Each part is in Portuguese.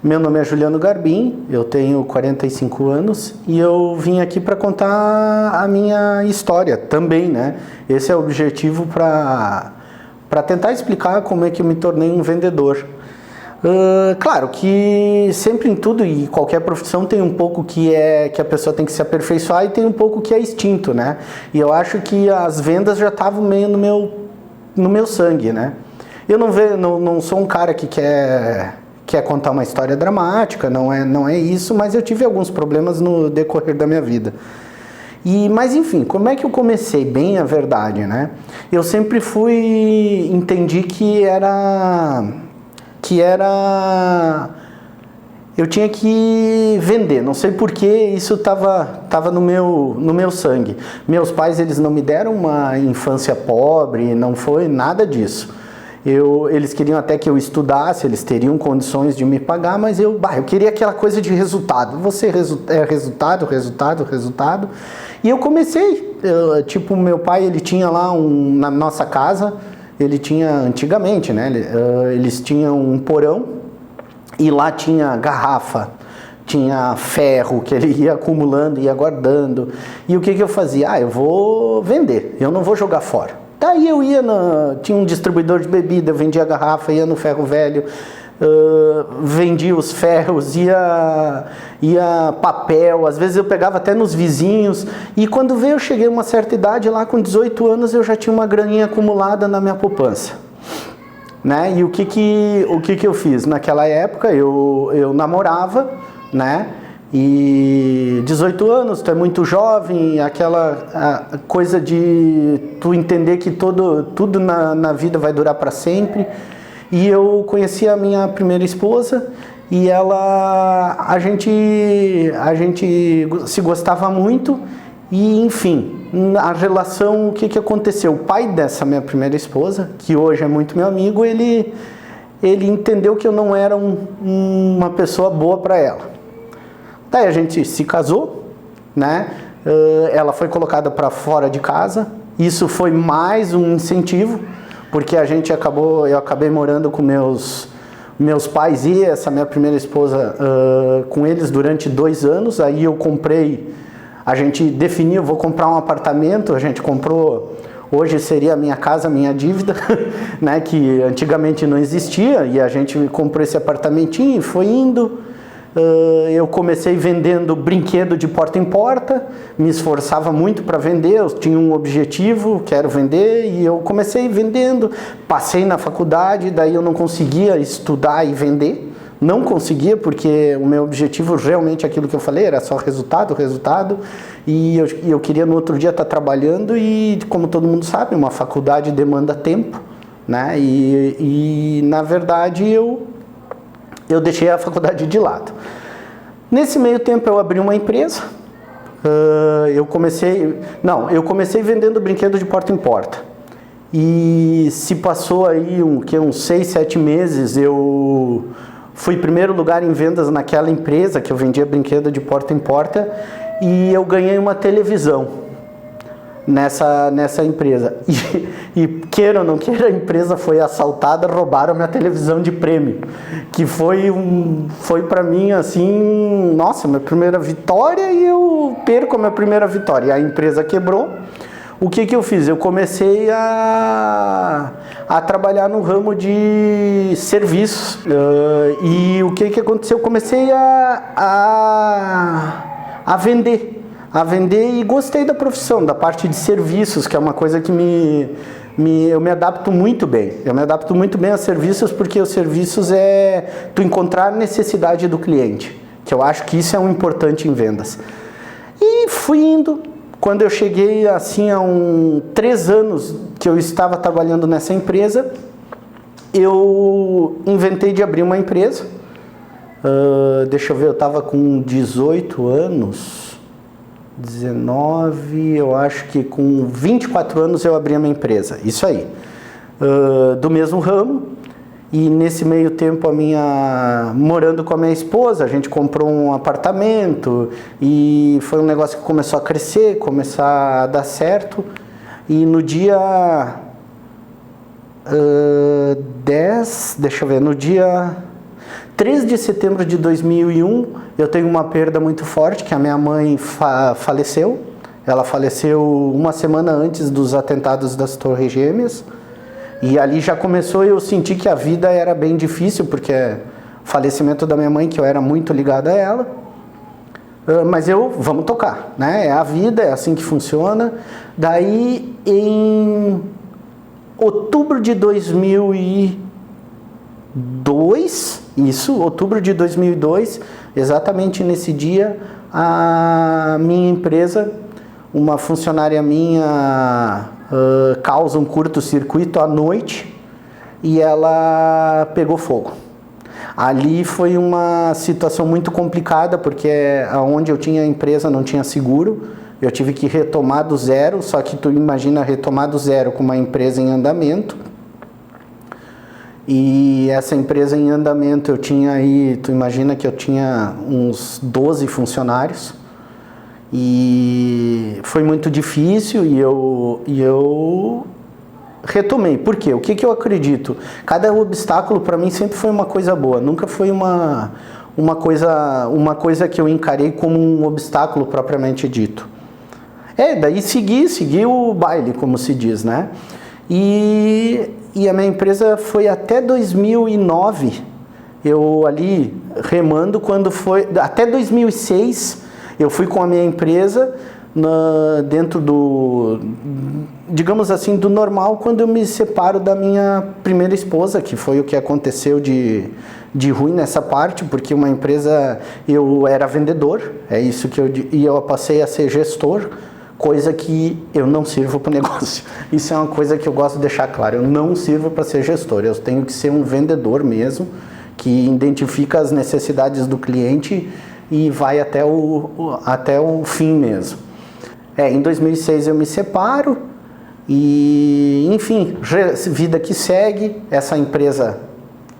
Meu nome é Juliano Garbim, eu tenho 45 anos e eu vim aqui para contar a minha história também, né? Esse é o objetivo para tentar explicar como é que eu me tornei um vendedor. Claro que sempre em tudo e qualquer profissão tem um pouco que a pessoa tem que se aperfeiçoar e tem um pouco que é instinto, né? E eu acho que as vendas já estavam meio no meu sangue, né? Eu não sou um cara que quer contar uma história dramática, não é isso, mas eu tive alguns problemas no decorrer da minha vida. Mas enfim, como é que eu comecei? Bem a verdade, né? Eu sempre entendi que eu tinha que vender, não sei porquê, isso tava no meu sangue. Meus pais, eles não me deram uma infância pobre, não foi nada disso. Eles queriam até que eu estudasse, eles teriam condições de me pagar, mas eu queria aquela coisa de resultado. Resultado. E eu comecei, meu pai, ele tinha lá na nossa casa, ele tinha antigamente, né? Eles tinham um porão e lá tinha garrafa, tinha ferro que ele ia acumulando, ia guardando. E o que eu fazia? Eu vou vender, eu não vou jogar fora. Daí eu tinha um distribuidor de bebida, eu vendia garrafa, ia no ferro velho, vendia os ferros, ia papel, às vezes eu pegava até nos vizinhos. E quando eu cheguei a uma certa idade, lá com 18 anos, eu já tinha uma graninha acumulada na minha poupança. Né? E o que eu fiz? Naquela época eu namorava, né? E 18 anos, tu é muito jovem, aquela coisa de tu entender que tudo na vida vai durar para sempre. E eu conheci a minha primeira esposa e a gente se gostava muito e, enfim, a relação, o que aconteceu? O pai dessa minha primeira esposa, que hoje é muito meu amigo, ele entendeu que eu não era uma pessoa boa para ela. Daí a gente se casou, né? Ela foi colocada para fora de casa. Isso foi mais um incentivo, porque eu acabei morando com meus pais e essa minha primeira esposa com eles durante 2 anos. Aí a gente definiu, vou comprar um apartamento, a gente comprou, hoje seria a minha casa, minha dívida, né? Que antigamente não existia, e a gente comprou esse apartamentinho e foi indo. Eu comecei vendendo brinquedo de porta em porta, me esforçava muito para vender, eu tinha um objetivo, quero vender, e eu comecei vendendo, passei na faculdade, daí eu não conseguia estudar e vender, não conseguia, porque o meu objetivo realmente, aquilo que eu falei, era só resultado, e eu queria no outro dia estar trabalhando, e como todo mundo sabe, uma faculdade demanda tempo, né? E na verdade eu deixei a faculdade de lado. Nesse meio tempo eu abri uma empresa, eu comecei vendendo brinquedo de porta em porta. E se passou aí uns 6, 7 meses, eu fui primeiro lugar em vendas naquela empresa que eu vendia brinquedo de porta em porta, e eu ganhei uma televisão nessa empresa. E queira ou não queira, a empresa foi assaltada, roubaram minha televisão de prêmio, que foi para mim assim, nossa, minha primeira vitória, e eu perco a minha primeira vitória. E a empresa quebrou. O que eu fiz? Eu comecei a trabalhar no ramo de serviços. E o que aconteceu? Eu comecei a vender e gostei da profissão, da parte de serviços, que é uma coisa que eu me adapto muito bem. Eu me adapto muito bem a serviços, porque os serviços é tu encontrar a necessidade do cliente, que eu acho que isso é um importante em vendas. E fui indo. Quando eu cheguei assim a 3 anos que eu estava trabalhando nessa empresa, eu inventei de abrir uma empresa. Deixa eu ver, eu estava com 18 anos... 19, eu acho que com 24 anos eu abri a minha empresa, isso aí, do mesmo ramo. E nesse meio tempo morando com a minha esposa, a gente comprou um apartamento, e foi um negócio que começou a crescer, começar a dar certo. E no dia 10, deixa eu ver, no dia 3 de setembro de 2001, eu tenho uma perda muito forte, que a minha mãe faleceu. Ela faleceu uma semana antes dos atentados das Torres Gêmeas. E ali já começou eu sentir que a vida era bem difícil, porque o falecimento da minha mãe, que eu era muito ligado a ela. Mas vamos tocar, né? É a vida, é assim que funciona. Daí, em outubro de 2002, outubro de 2002, exatamente nesse dia, a minha empresa, uma funcionária minha causa um curto-circuito à noite e ela pegou fogo. Ali foi uma situação muito complicada, porque onde eu tinha a empresa não tinha seguro, eu tive que retomar do zero, só que tu imagina retomar do zero com uma empresa em andamento. E essa empresa em andamento eu tinha aí, tu imagina que eu tinha uns 12 funcionários. E foi muito difícil e eu retomei. Por quê? O que eu acredito? Cada obstáculo para mim sempre foi uma coisa boa, nunca foi uma coisa que eu encarei como um obstáculo propriamente dito. Daí segui o baile, como se diz, né? E a minha empresa foi até 2009, eu ali remando, quando foi até 2006, eu fui com a minha empresa dentro do, digamos assim, do normal, quando eu me separo da minha primeira esposa, que foi o que aconteceu de ruim nessa parte, porque uma empresa, eu era vendedor, é isso que eu passei a ser gestor, coisa que eu não sirvo para o negócio. Isso é uma coisa que eu gosto de deixar claro, eu não sirvo para ser gestor, eu tenho que ser um vendedor mesmo, que identifica as necessidades do cliente e vai até o fim mesmo. Em 2006 eu me separo e, enfim, vida que segue. Essa empresa,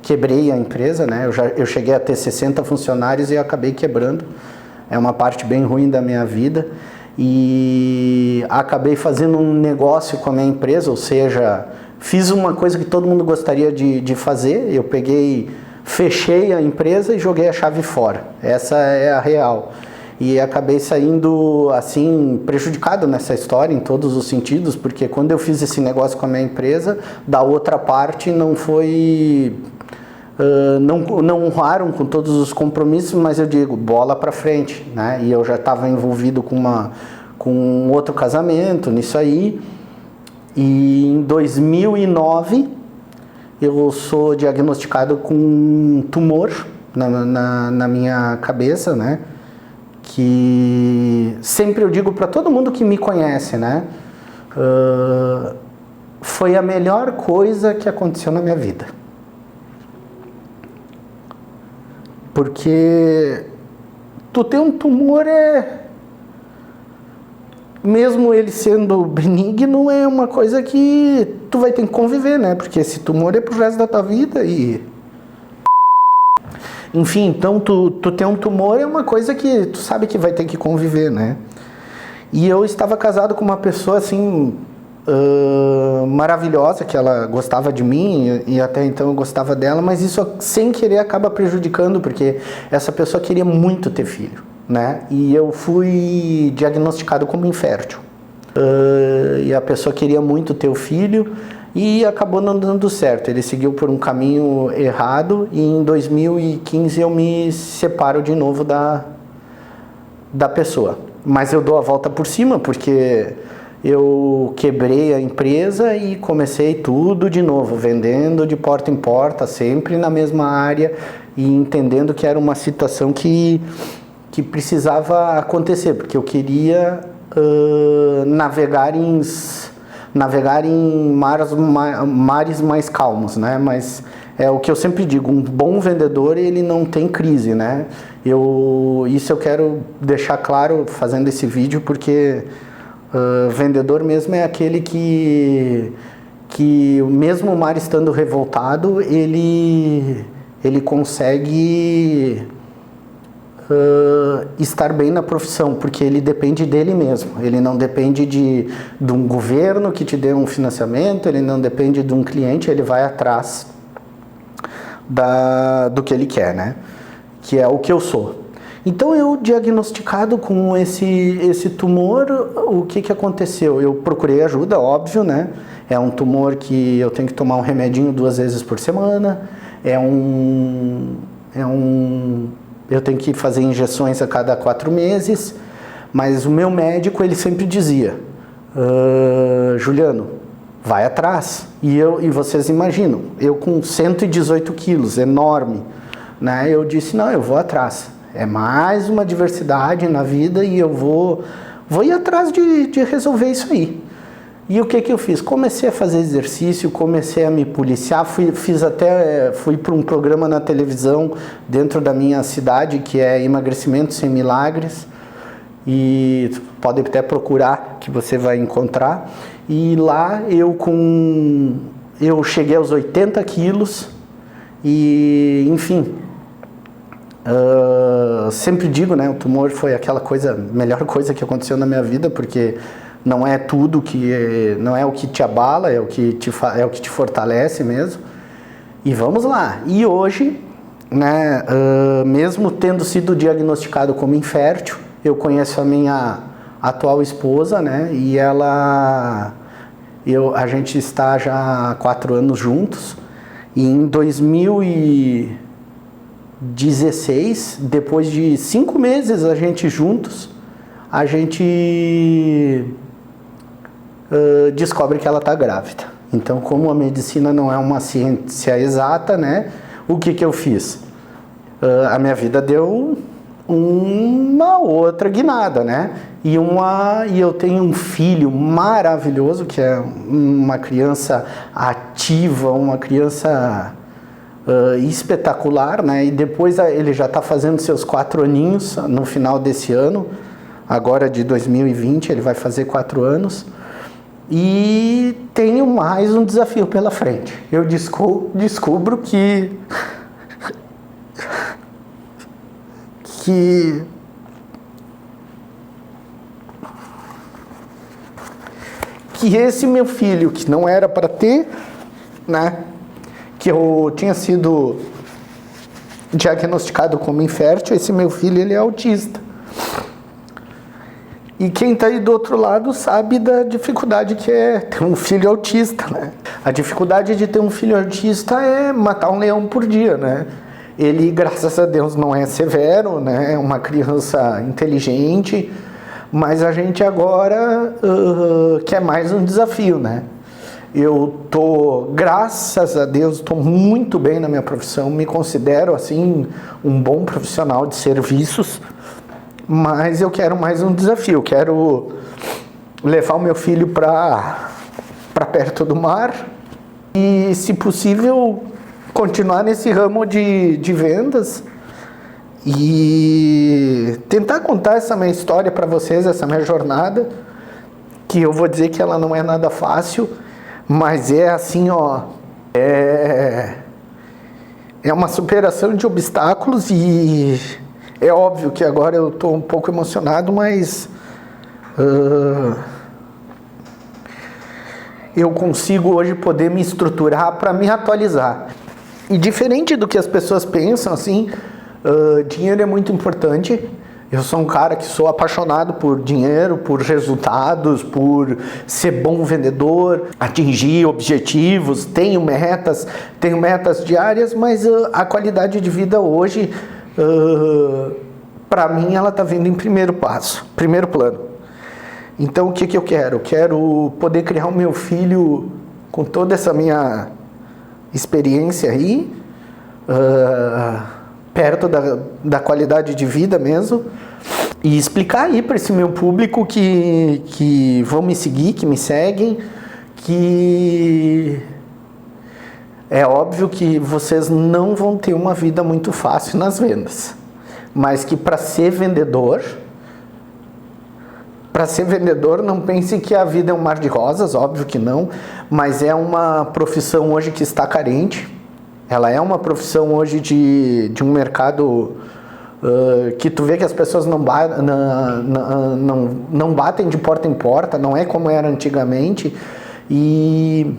quebrei a empresa, né? Eu cheguei a ter 60 funcionários e eu acabei quebrando. É uma parte bem ruim da minha vida. E acabei fazendo um negócio com a minha empresa, ou seja, fiz uma coisa que todo mundo gostaria de fazer. Eu fechei a empresa e joguei a chave fora. Essa é a real. E acabei saindo, assim, prejudicado nessa história, em todos os sentidos, porque quando eu fiz esse negócio com a minha empresa, da outra parte não foi... não honraram com todos os compromissos, mas eu digo, bola para frente, né? E eu já estava envolvido com outro casamento, nisso aí. E em 2009, eu sou diagnosticado com um tumor na minha cabeça, né? Que sempre eu digo para todo mundo que me conhece, né? Foi a melhor coisa que aconteceu na minha vida. Porque tu ter um tumor mesmo ele sendo benigno, é uma coisa que tu vai ter que conviver, né? Porque esse tumor é pro resto da tua vida e... Enfim, então tu ter um tumor é uma coisa que tu sabe que vai ter que conviver, né? E eu estava casado com uma pessoa, assim, maravilhosa, que ela gostava de mim e até então eu gostava dela, mas isso sem querer acaba prejudicando, porque essa pessoa queria muito ter filho, né? E eu fui diagnosticado como infértil. E a pessoa queria muito ter o filho e acabou não dando certo. Ele seguiu por um caminho errado e em 2015 eu me separo de novo da pessoa. Mas eu dou a volta por cima, porque eu quebrei a empresa e comecei tudo de novo, vendendo de porta em porta, sempre na mesma área e entendendo que era uma situação que precisava acontecer, porque eu queria navegar em mares mais calmos, né? Mas é o que eu sempre digo, um bom vendedor, ele não tem crise, né? Isso eu quero deixar claro fazendo esse vídeo, porque vendedor mesmo é aquele que mesmo o mar estando revoltado, ele consegue estar bem na profissão, porque ele depende dele mesmo, ele não depende de um governo que te dê um financiamento, ele não depende de um cliente, ele vai atrás do que ele quer, né? Que é o que eu sou. Então, eu diagnosticado com esse tumor, o que aconteceu? Eu procurei ajuda, óbvio, né? É um tumor que eu tenho que tomar um remedinho 2 vezes por semana, eu tenho que fazer injeções a cada 4 meses, mas o meu médico, ele sempre dizia, Juliano, vai atrás. E vocês imaginam, eu com 118 quilos, enorme, né? Eu disse, não, eu vou atrás. É mais uma diversidade na vida e eu vou ir atrás de resolver isso aí. E o que eu fiz? Comecei a fazer exercício, comecei a me policiar, fui para um programa na televisão dentro da minha cidade, que é Emagrecimento Sem Milagres, e pode até procurar que você vai encontrar. E lá eu cheguei aos 80 quilos e, enfim, sempre digo, né, o tumor foi melhor coisa que aconteceu na minha vida, porque não é tudo não é o que te abala, é o que te fortalece mesmo. E vamos lá. E hoje, né, mesmo tendo sido diagnosticado como infértil, eu conheço a minha atual esposa, né, e a gente está já há 4 anos juntos. E em 2016, depois de 5 meses a gente juntos, a gente descobre que ela está grávida. Então, como a medicina não é uma ciência exata, né, o que eu fiz? A minha vida deu uma outra guinada, né? E eu tenho um filho maravilhoso, que é uma criança ativa, uma criança espetacular, né? E depois ele já está fazendo seus 4 aninhos no final desse ano, agora de 2020, ele vai fazer 4 anos. E tenho mais um desafio pela frente. Eu descubro que esse meu filho, que não era para ter, né, que eu tinha sido diagnosticado como infértil, esse meu filho, ele é autista. E quem está aí do outro lado sabe da dificuldade que é ter um filho autista, né? A dificuldade de ter um filho autista é matar um leão por dia, né? Ele, graças a Deus, não é severo, né? É uma criança inteligente, mas a gente agora quer mais um desafio, né? Graças a Deus, estou muito bem na minha profissão, me considero, assim, um bom profissional de serviços, mas eu quero mais um desafio, eu quero levar o meu filho para perto do mar e, se possível, continuar nesse ramo de vendas e tentar contar essa minha história para vocês, essa minha jornada, que eu vou dizer que ela não é nada fácil, mas é assim, ó, é uma superação de obstáculos e é óbvio que agora eu estou um pouco emocionado, mas eu consigo hoje poder me estruturar para me atualizar. E diferente do que as pessoas pensam, assim, dinheiro é muito importante. Eu sou um cara que sou apaixonado por dinheiro, por resultados, por ser bom vendedor, atingir objetivos, tenho metas diárias, mas a qualidade de vida hoje, para mim, ela está vindo em primeiro plano. Então, o que eu quero? Eu quero poder criar o meu filho com toda essa minha experiência aí, perto da qualidade de vida mesmo, e explicar aí para esse meu público que vão me seguir, que me seguem, que é óbvio que vocês não vão ter uma vida muito fácil nas vendas, mas que para ser vendedor, não pense que a vida é um mar de rosas, óbvio que não, mas é uma profissão hoje que está carente. Ela é uma profissão hoje de um mercado que tu vê que as pessoas não batem de porta em porta, não é como era antigamente. E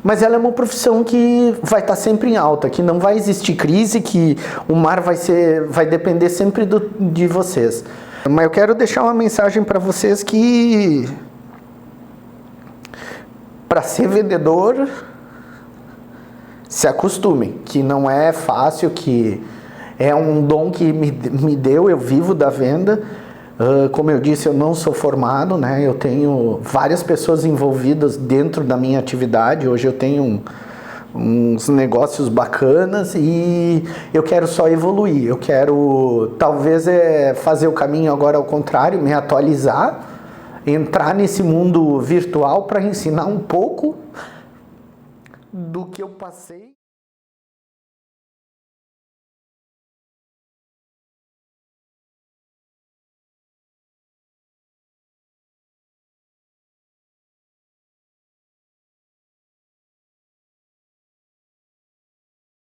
Mas ela é uma profissão que vai estar sempre em alta, que não vai existir crise, que o mar vai depender sempre de vocês. Mas eu quero deixar uma mensagem para vocês que para ser vendedor, se acostumem, que não é fácil, que é um dom que me deu, eu vivo da venda. Como eu disse, eu não sou formado, né? Eu tenho várias pessoas envolvidas dentro da minha atividade. Hoje eu tenho uns negócios bacanas e eu quero só evoluir. Eu quero, talvez, fazer o caminho agora ao contrário, me atualizar, entrar nesse mundo virtual para ensinar um pouco do que eu passei.